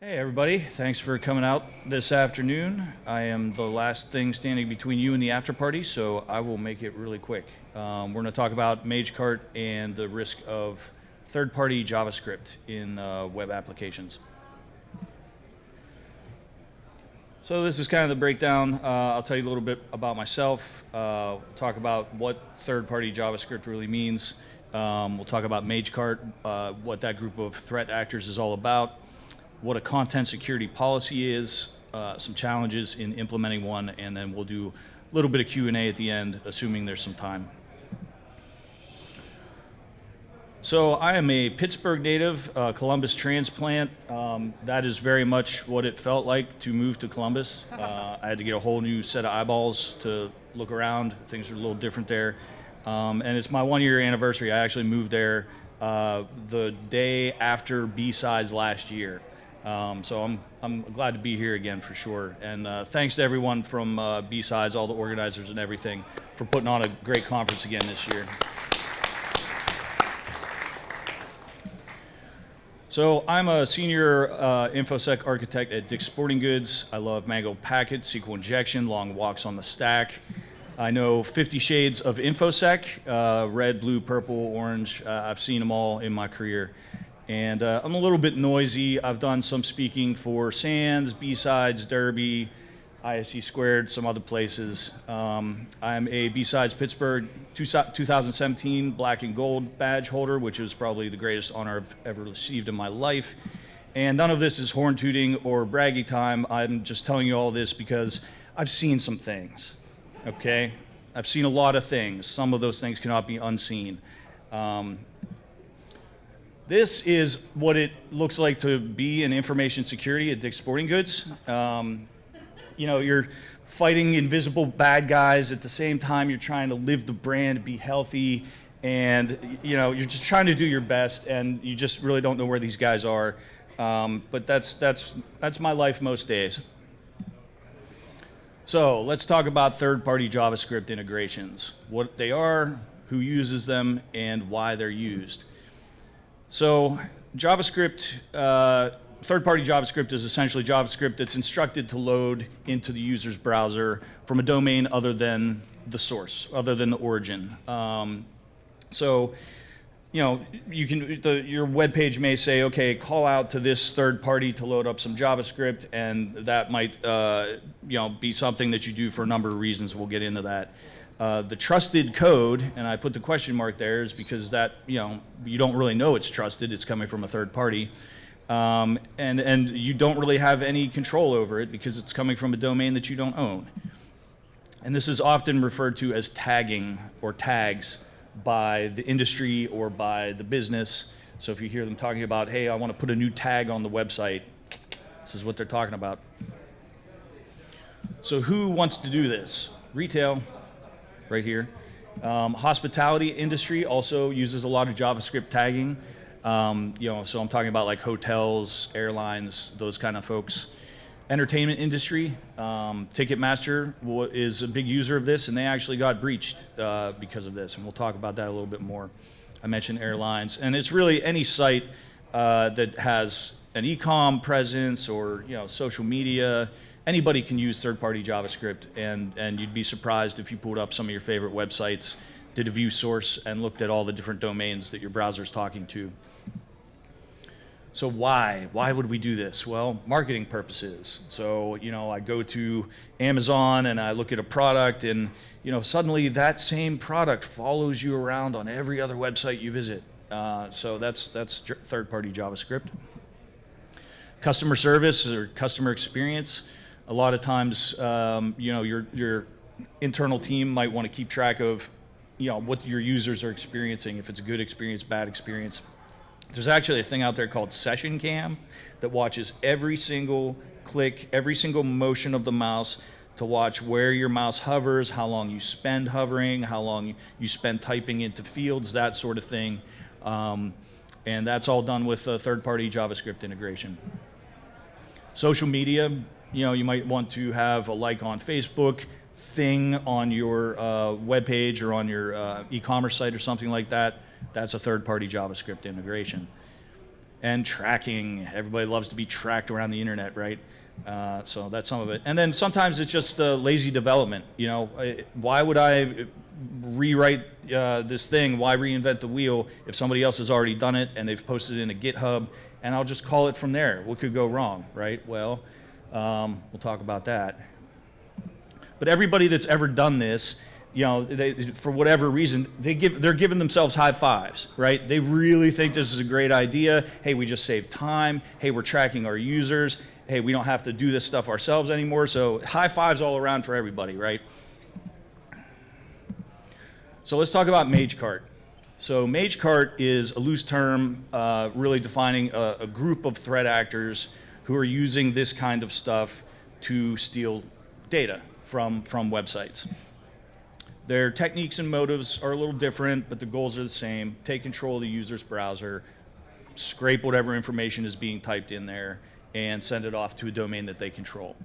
Hey everybody, thanks for coming out this afternoon. I am the last thing standing between you and the after party, so I will make it really quick. We're going to talk about MageCart and the risk of third-party JavaScript in web applications. So this is kind of the breakdown. I'll tell you a little bit about myself, talk about what third-party JavaScript really means. We'll talk about MageCart, what that group of threat actors is all about, what a content security policy is, some challenges in implementing one, and then we'll do a little bit of Q&A at the end, assuming there's some time. So I am a Pittsburgh native, Columbus transplant. That is very much what it felt like to move to Columbus. I had to get a whole new set of eyeballs to look around. Things are a little different there. And it's my 1-year anniversary. I actually moved there the day after B-Sides last year. So I'm glad to be here again for sure. And thanks to everyone from B-Sides, all the organizers and everything, for putting on a great conference again this year. So I'm a senior Infosec Architect at DICK'S Sporting Goods. I love Mango packets, SQL injection, long walks on the stack. I know 50 shades of Infosec, red, blue, purple, orange. I've seen them all in my career. And I'm a little bit noisy. I've done some speaking for Sands, B-Sides, Derby, ISC Squared, some other places. I'm a B-Sides Pittsburgh 2017 black and gold badge holder, which is probably the greatest honor I've ever received in my life. And none of this is horn tooting or braggy time. I'm just telling you all this because I've seen some things, okay? I've seen a lot of things. Some of those things cannot be unseen. This is what it looks like to be in information security at DICK'S Sporting Goods. You know, you're fighting invisible bad guys at the same time you're trying to live the brand, be healthy, and you know, you're just trying to do your best, and you just really don't know where these guys are. But that's my life most days. So let's talk about third-party JavaScript integrations, what they are, who uses them, and why they're used. So JavaScript, third-party JavaScript is essentially JavaScript that's instructed to load into the user's browser from a domain other than the source, other than the origin. So, you know, you can, your web page may say, okay, call out to this third party to load up some JavaScript, and that might, you know, be something that you do for a number of reasons. We'll get into that. The trusted code, and I put the question mark there, is because that, you know, you don't really know it's trusted. It's coming from a third party. And you don't really have any control over it because it's coming from a domain that you don't own. And this is often referred to as tagging or tags by the industry or by the business. So if you hear them talking about, hey, I want to put a new tag on the website, this is what they're talking about. So who wants to do this? Retail, right here. Hospitality industry also uses a lot of JavaScript tagging. You know, so I'm talking about like hotels, airlines, those kind of folks. Entertainment industry, Ticketmaster is a big user of this, and they actually got breached because of this, and we'll talk about that a little bit more. I mentioned airlines, and it's really any site that has an e-com presence or, you know, social media. Anybody can use third-party JavaScript, and you'd be surprised if you pulled up some of your favorite websites, did a view source, and looked at all the different domains that your browser's talking to. So why? Why would we do this? Well, marketing purposes. So, you know, I go to Amazon and I look at a product, and, you know, suddenly that same product follows you around on every other website you visit. So that's third-party JavaScript. Customer service or customer experience. A lot of times, you know, your internal team might want to keep track of, you know, what your users are experiencing, if it's a good experience, bad experience. There's actually a thing out there called Session Cam that watches every single click, every single motion of the mouse to watch where your mouse hovers, how long you spend hovering, how long you spend typing into fields, that sort of thing. And that's all done with a third-party JavaScript integration. Social media, you know, you might want to have a like on Facebook, thing on your web page or on your e-commerce site or something like that. That's a third-party JavaScript integration. And tracking. Everybody loves to be tracked around the internet, right? So that's some of it. And then sometimes it's just lazy development. You know, why would I rewrite this thing? Why reinvent the wheel if somebody else has already done it and they've posted it in a GitHub, and I'll just call it from there? What could go wrong, right? Well, we'll talk about that. But everybody that's ever done this, you know, for whatever reason, they're giving themselves high fives, right? They really think this is a great idea. Hey, we just saved time. Hey, we're tracking our users. Hey, we don't have to do this stuff ourselves anymore. So high fives all around for everybody, right? So let's talk about MageCart. So MageCart is a loose term really defining a group of threat actors who are using this kind of stuff to steal data from websites. Their techniques and motives are a little different, but the goals are the same. Take control of the user's browser, scrape whatever information is being typed in there, and send it off to a domain that they control.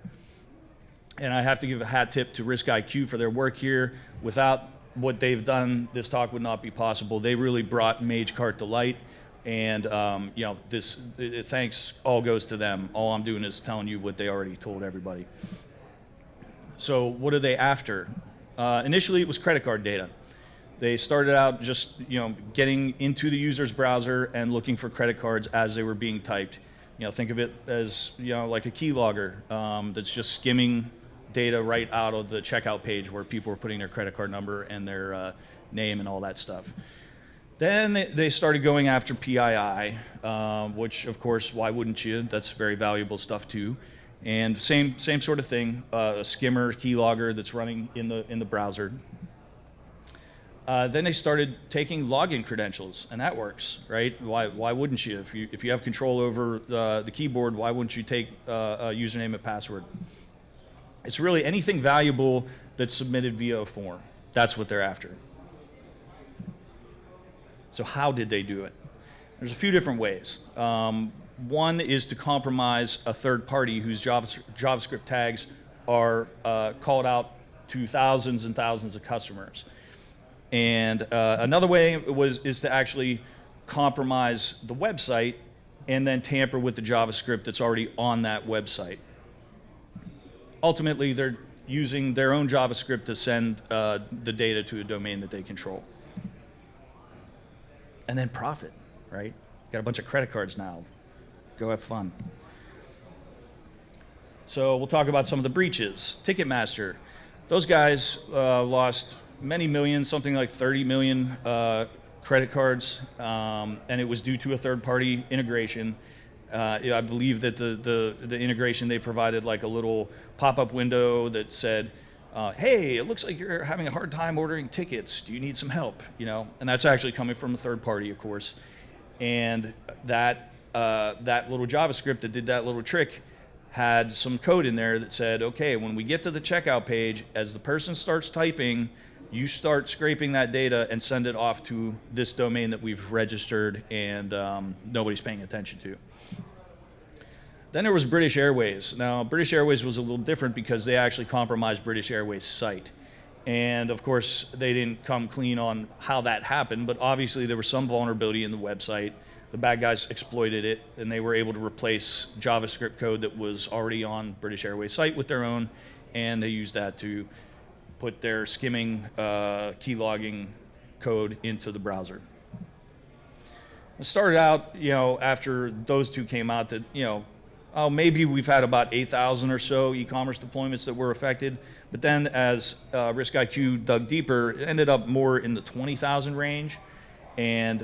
And I have to give a hat tip to RiskIQ for their work here. Without what they've done, this talk would not be possible. They really brought MageCart to light, and you know, thanks all goes to them. All I'm doing is telling you what they already told everybody. So what are they after? Initially, it was credit card data. They started out just, you know, getting into the user's browser and looking for credit cards as they were being typed. You know, think of it as, you know, like a keylogger that's just skimming data right out of the checkout page where people were putting their credit card number and their name and all that stuff. Then they started going after PII, which, of course, why wouldn't you? That's very valuable stuff too. And same sort of thing, a skimmer, keylogger that's running in the browser. Then they started taking login credentials, and that works, right? Why wouldn't you? If you have control over the keyboard, why wouldn't you take a username and password? It's really anything valuable that's submitted via a form. That's what they're after. So how did they do it? There's a few different ways. One is to compromise a third party whose JavaScript tags are called out to thousands and thousands of customers. And another way is to actually compromise the website and then tamper with the JavaScript that's already on that website. Ultimately, they're using their own JavaScript to send the data to a domain that they control. And then profit, right? Got a bunch of credit cards now. Go have fun. So we'll talk about some of the breaches. Ticketmaster, those guys lost many millions, something like 30 million credit cards, and it was due to a third-party integration. I believe that the integration they provided like a little pop-up window that said, "Hey, it looks like you're having a hard time ordering tickets. Do you need some help?" You know, and that's actually coming from a third party, of course, and that little JavaScript that did that little trick had some code in there that said, okay, when we get to the checkout page, as the person starts typing, you start scraping that data and send it off to this domain that we've registered and nobody's paying attention to. Then there was British Airways. Now, British Airways was a little different because they actually compromised British Airways' site. And of course, they didn't come clean on how that happened, but obviously there was some vulnerability in the website. The bad guys exploited it, and they were able to replace JavaScript code that was already on British Airways site with their own, and they used that to put their skimming keylogging code into the browser. It started out, you know, after those two came out that, you know, maybe we've had about 8,000 or so e-commerce deployments that were affected, but then as RiskIQ dug deeper, it ended up more in the 20,000 range. And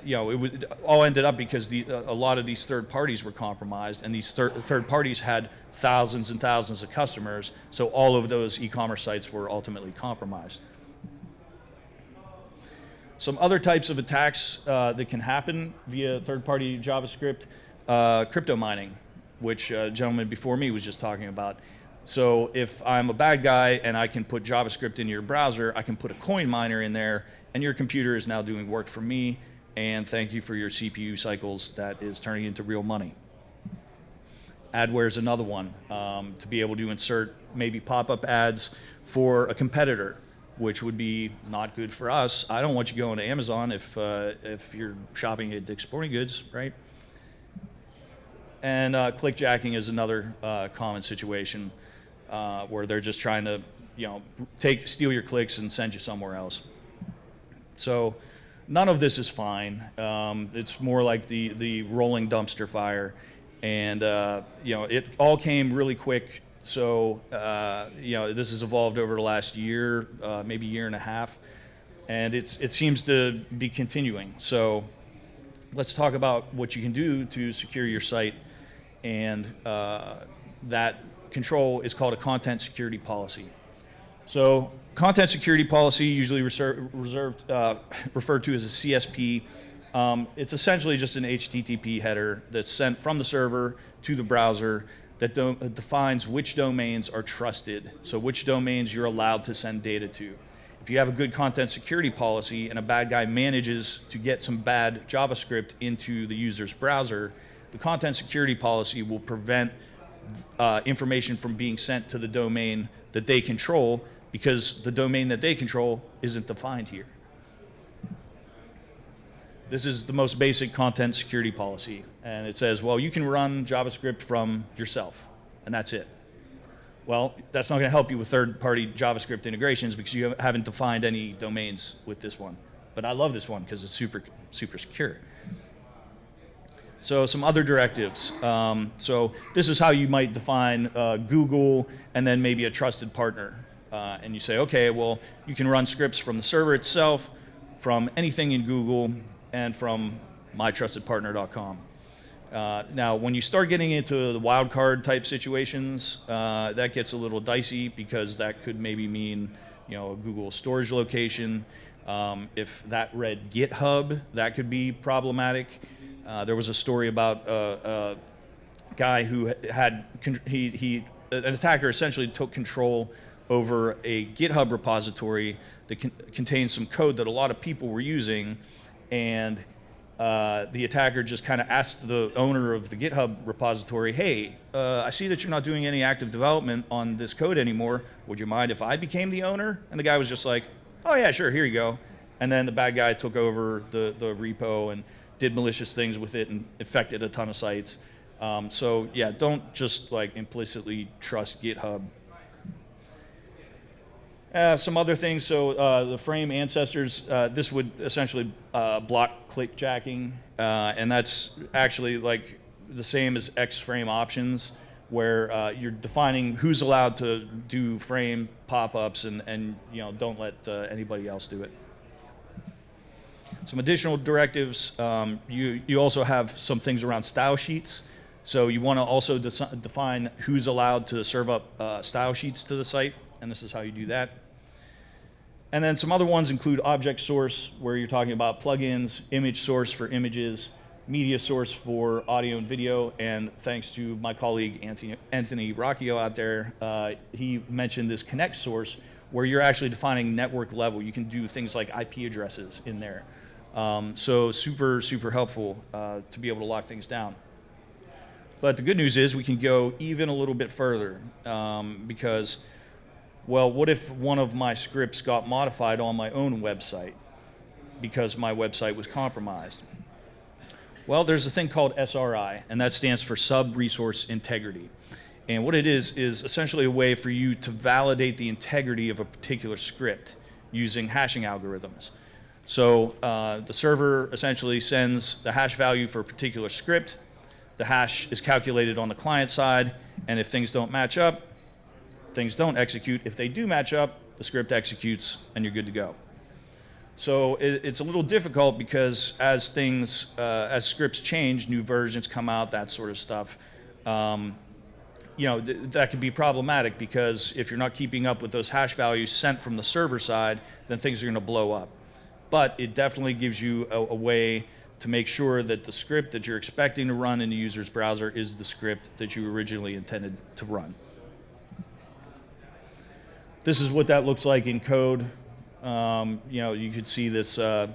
you know, it all ended up because a lot of these third parties were compromised, and these third parties had thousands and thousands of customers, so all of those e-commerce sites were ultimately compromised. Some other types of attacks that can happen via third-party JavaScript, crypto mining, which a gentleman before me was just talking about. So if I'm a bad guy and I can put JavaScript in your browser, I can put a coin miner in there, and your computer is now doing work for me, and thank you for your CPU cycles. That is turning into real money. Adware is another one, to be able to insert maybe pop-up ads for a competitor, which would be not good for us. I don't want you going to Amazon if you're shopping at Dick's Sporting Goods, right? And clickjacking is another common situation where they're just trying to, steal your clicks and send you somewhere else. So none of this is fine. It's more like the rolling dumpster fire, and it all came really quick. So this has evolved over the last year, maybe year and a half, and it seems to be continuing. So let's talk about what you can do to secure your site, and that control is called a content security policy. So content security policy, usually referred to as a CSP. It's essentially just an HTTP header that's sent from the server to the browser that defines which domains are trusted, so which domains you're allowed to send data to. If you have a good content security policy and a bad guy manages to get some bad JavaScript into the user's browser, the content security policy will prevent information from being sent to the domain that they control, because the domain that they control isn't defined here. This is the most basic content security policy, and it says, well, you can run JavaScript from yourself, and that's it. Well, that's not going to help you with third-party JavaScript integrations because you haven't defined any domains with this one. But I love this one because it's super, super secure. So some other directives. So this is how you might define Google and then maybe a trusted partner. And you say, okay, well, you can run scripts from the server itself, from anything in Google, and from mytrustedpartner.com. Now, when you start getting into the wildcard type situations, that gets a little dicey because that could maybe mean, a Google storage location. If that read GitHub, that could be problematic. There was a story about a guy who had, an attacker essentially took control over a GitHub repository that contains some code that a lot of people were using, and the attacker just kind of asked the owner of the GitHub repository, hey, I see that you're not doing any active development on this code anymore. Would you mind if I became the owner? And the guy was just like, oh yeah, sure, here you go. And then the bad guy took over the repo and did malicious things with it and infected a ton of sites. So yeah, don't just like implicitly trust GitHub. Some other things, so the frame ancestors, this would essentially block clickjacking, and that's actually like the same as X-frame options, where you're defining who's allowed to do frame pop-ups and don't let anybody else do it. Some additional directives, you also have some things around style sheets. So you want to also define who's allowed to serve up style sheets to the site, and this is how you do that. And then some other ones include object source, where you're talking about plugins, image source for images, media source for audio and video, and thanks to my colleague Anthony Rocchio out there, he mentioned this connect source, where you're actually defining network level. You can do things like IP addresses in there. So super, super helpful to be able to lock things down. But the good news is we can go even a little bit further because, well, what if one of my scripts got modified on my own website because my website was compromised? Well, there's a thing called SRI, and that stands for Subresource Integrity. And what it is essentially a way for you to validate the integrity of a particular script using hashing algorithms. So the server essentially sends the hash value for a particular script. The hash is calculated on the client side, and if things don't match up, things don't execute. If they do match up, the script executes, and you're good to go. So it's a little difficult because as scripts change, new versions come out, that sort of stuff, that could be problematic because if you're not keeping up with those hash values sent from the server side, then things are going to blow up. But it definitely gives you a way to make sure that the script that you're expecting to run in the user's browser is the script that you originally intended to run. This is what that looks like in code. You could see this, the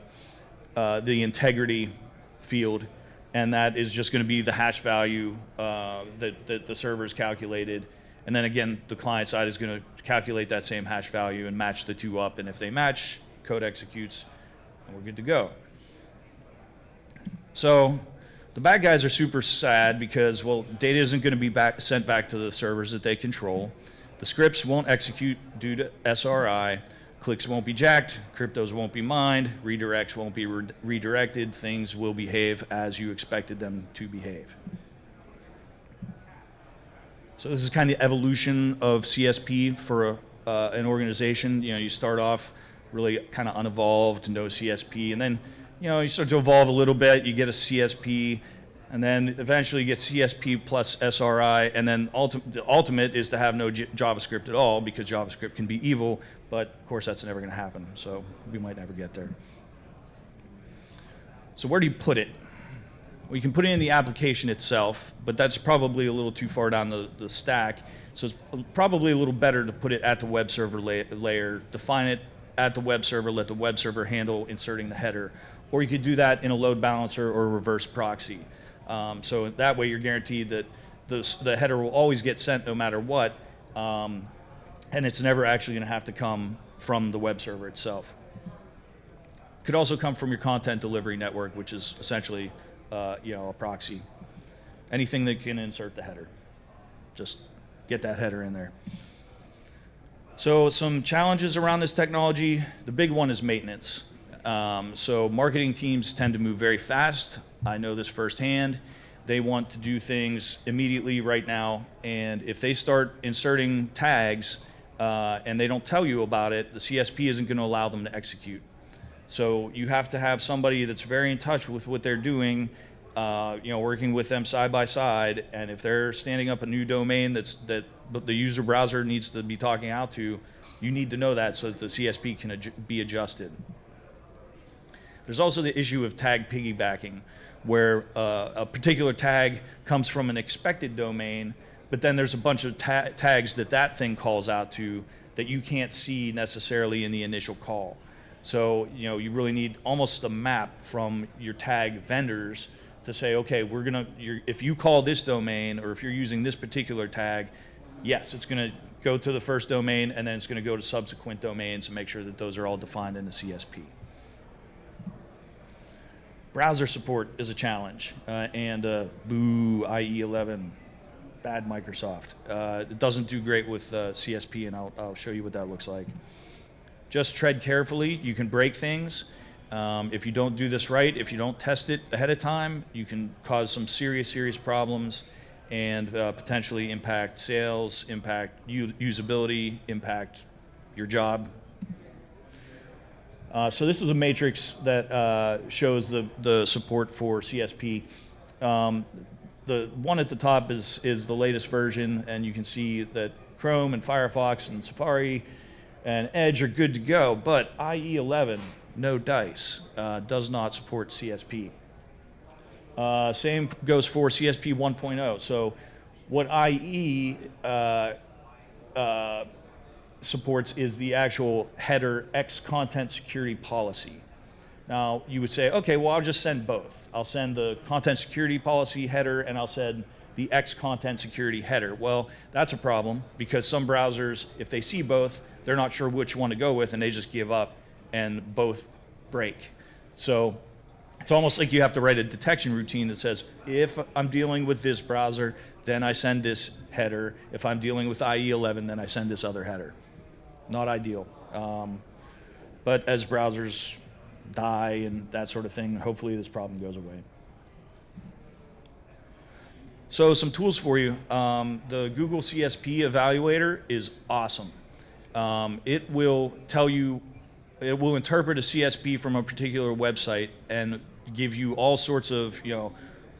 integrity field, and that is just going to be the hash value that the server's calculated. And then again, the client side is going to calculate that same hash value and match the two up. And if they match, code executes, and we're good to go. So The bad guys are super sad because, well, data isn't going to be sent back to the servers that they control. The scripts won't execute due to SRI. Clicks won't be jacked. Cryptos won't be mined. Redirects won't be redirected. Things will behave as you expected them to behave. So this is kind of the evolution of CSP for an organization. You know, you start off really kind of unevolved, no CSP, and then you start to evolve a little bit, you get a CSP, and then eventually you get CSP plus SRI, and then the ultimate is to have no JavaScript at all, because JavaScript can be evil, but of course that's never going to happen, so we might never get there. So where do you put it? Well, you can put it in the application itself, but that's probably a little too far down the stack, so it's probably a little better to put it at the web server layer, define it at the web server, let the web server handle inserting the header. Or you could do that in a load balancer or a reverse proxy. So that way you're guaranteed that the header will always get sent no matter what, and it's never actually going to have to come from the web server itself. Could also come from your content delivery network, which is essentially a proxy. Anything that can insert the header. Just get that header in there. So some challenges around this technology. The big one is maintenance. So marketing teams tend to move very fast. I know this firsthand. They want to do things immediately right now, and if they start inserting tags and they don't tell you about it, the CSP isn't going to allow them to execute. So you have to have somebody that's very in touch with what they're doing, working with them side by side, and if they're standing up a new domain that the user browser needs to be talking out to, you need to know that so that the CSP can be adjusted. There's also the issue of tag piggybacking, where a particular tag comes from an expected domain, but then there's a bunch of tags that thing calls out to that you can't see necessarily in the initial call. So you really need almost a map from your tag vendors to say, okay, if you call this domain, or if you're using this particular tag, yes, it's going to go to the first domain, and then it's going to go to subsequent domains and make sure that those are all defined in the CSP. Browser support is a challenge, and boo, IE11, bad Microsoft. It doesn't do great with CSP, and I'll show you what that looks like. Just tread carefully. You can break things. If you don't do this right, if you don't test it ahead of time, you can cause some serious problems and potentially impact sales, impact usability, impact your job. So this is a matrix that shows the support for CSP. The one at the top is the latest version, and you can see that Chrome and Firefox and Safari and Edge are good to go, but IE11, no dice, does not support CSP. Same goes for CSP 1.0. So what IE supports is the actual header X content security policy. Now you would say, okay, well, I'll just send both. I'll send the content security policy header, and I'll send the X content security header. Well, that's a problem, because some browsers, if they see both, they're not sure which one to go with, and they just give up and both break. So it's almost like you have to write a detection routine that says, if I'm dealing with this browser, then I send this header. If I'm dealing with IE11, then I send this other header. Not ideal. But as browsers die and that sort of thing, hopefully this problem goes away. So some tools for you. The Google CSP Evaluator is awesome. It will tell you, it will interpret a CSP from a particular website and give you all sorts of,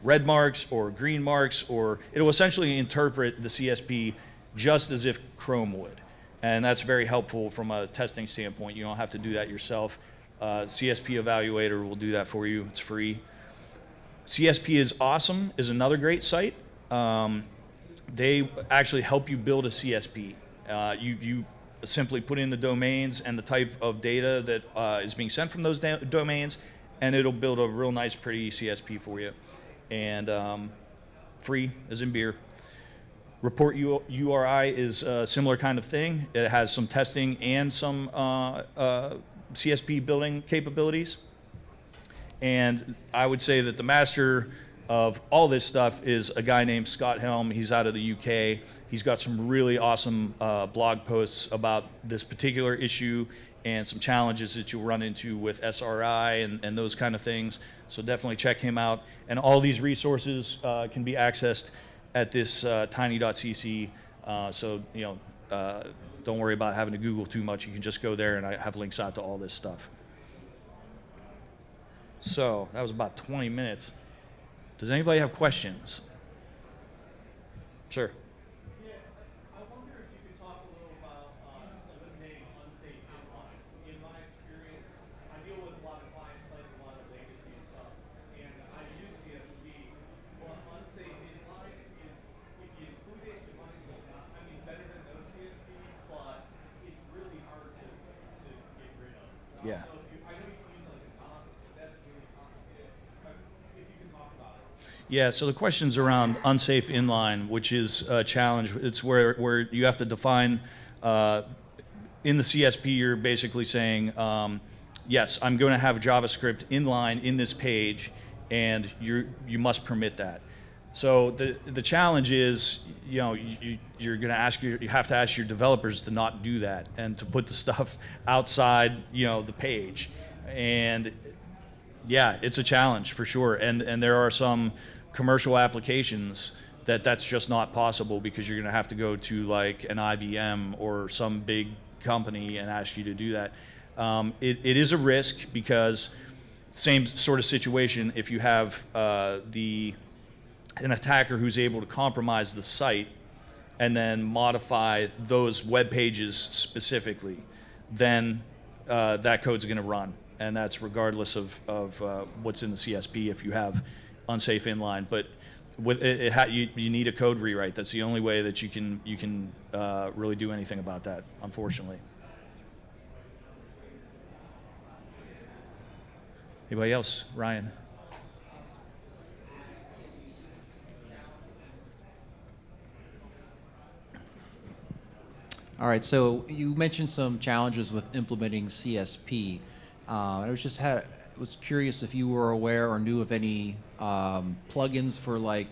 red marks or green marks, or it will essentially interpret the CSP just as if Chrome would. And that's very helpful from a testing standpoint. You don't have to do that yourself. CSP Evaluator will do that for you. It's free. CSP is Awesome is another great site. They actually help you build a CSP. You simply put in the domains and the type of data that is being sent from those domains, and it'll build a real nice, pretty CSP for you. And free, as in beer. Report URI is a similar kind of thing. It has some testing and some CSP building capabilities. And I would say that the master of all this stuff is a guy named Scott Helm. He's out of the UK. He's got some really awesome blog posts about this particular issue and some challenges that you'll run into with SRI and those kind of things. So definitely check him out. And all these resources can be accessed at this tiny.cc. So don't worry about having to Google too much. You can just go there, and I have links out to all this stuff. So that was about 20 minutes. Does anybody have questions? Sure. Yeah, I wonder if you could talk a little about eliminating unsafe inline. In my experience, I deal with a lot of client sites, a lot of legacy stuff, and I use CSP. But unsafe inline is, if you include it, you might as well not. I mean, it's better than no CSP, but it's really hard to get rid of. Yeah. So I know you can use like a nonce, but that's really complicated. If you can talk about it. Yeah, so the question's around unsafe inline, which is a challenge. It's where you have to define, in the CSP, you're basically saying, yes, I'm going to have JavaScript inline in this page, and you must permit that. So the challenge is, you're going to you have to ask your developers to not do that and to put the stuff outside, the page. And yeah, it's a challenge for sure. And there are some commercial applications that's just not possible, because you're going to have to go to like an IBM or some big company and ask you to do that. It is a risk, because same sort of situation, if you have an attacker who's able to compromise the site and then modify those web pages specifically, then that code's going to run. And that's regardless of what's in the CSP if you have unsafe inline. But with you need a code rewrite. That's the only way that you can really do anything about that, unfortunately. Anybody else? Ryan? All right, so you mentioned some challenges with implementing CSP. I was curious if you were aware or knew of any plugins for like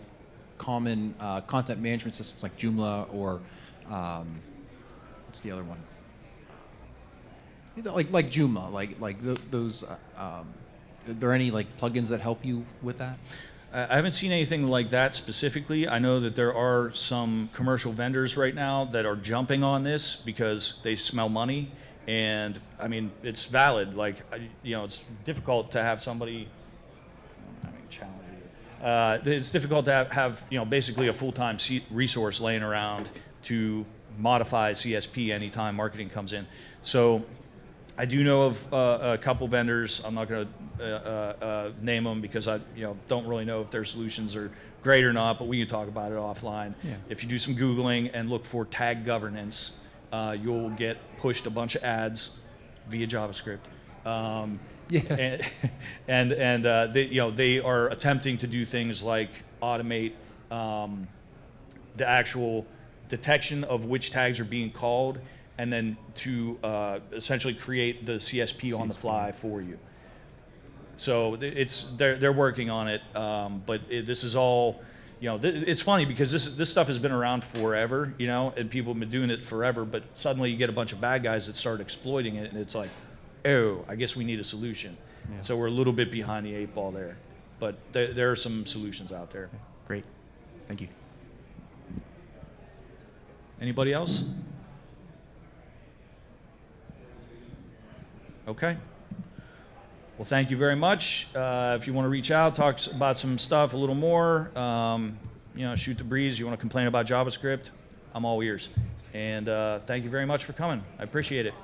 common content management systems like Joomla, or what's the other one? Like Joomla, those. Are there any like plugins that help you with that? I haven't seen anything like that specifically. I know that there are some commercial vendors right now that are jumping on this because they smell money. And I mean, it's valid. Like, it's difficult to have somebody. It's difficult to have basically a full-time resource laying around to modify CSP anytime marketing comes in. So I do know of a couple vendors. I'm not going to name them because I don't really know if their solutions are great or not, but we can talk about it offline. Yeah. If you do some Googling and look for tag governance, you'll get pushed a bunch of ads via JavaScript. Yeah. And they are attempting to do things like automate the actual detection of which tags are being called, and then to essentially create the CSP on the fly for you. So they're working on it, but this is all, it's funny because this stuff has been around forever, and people have been doing it forever, but suddenly you get a bunch of bad guys that start exploiting it, and it's like, oh, I guess we need a solution. Yeah. So we're a little bit behind the 8 ball there, but there are some solutions out there. Okay, great, thank you. Anybody else? Okay. Well, thank you very much. If you want to reach out, talk about some stuff a little more, shoot the breeze. You want to complain about JavaScript, I'm all ears. And thank you very much for coming. I appreciate it.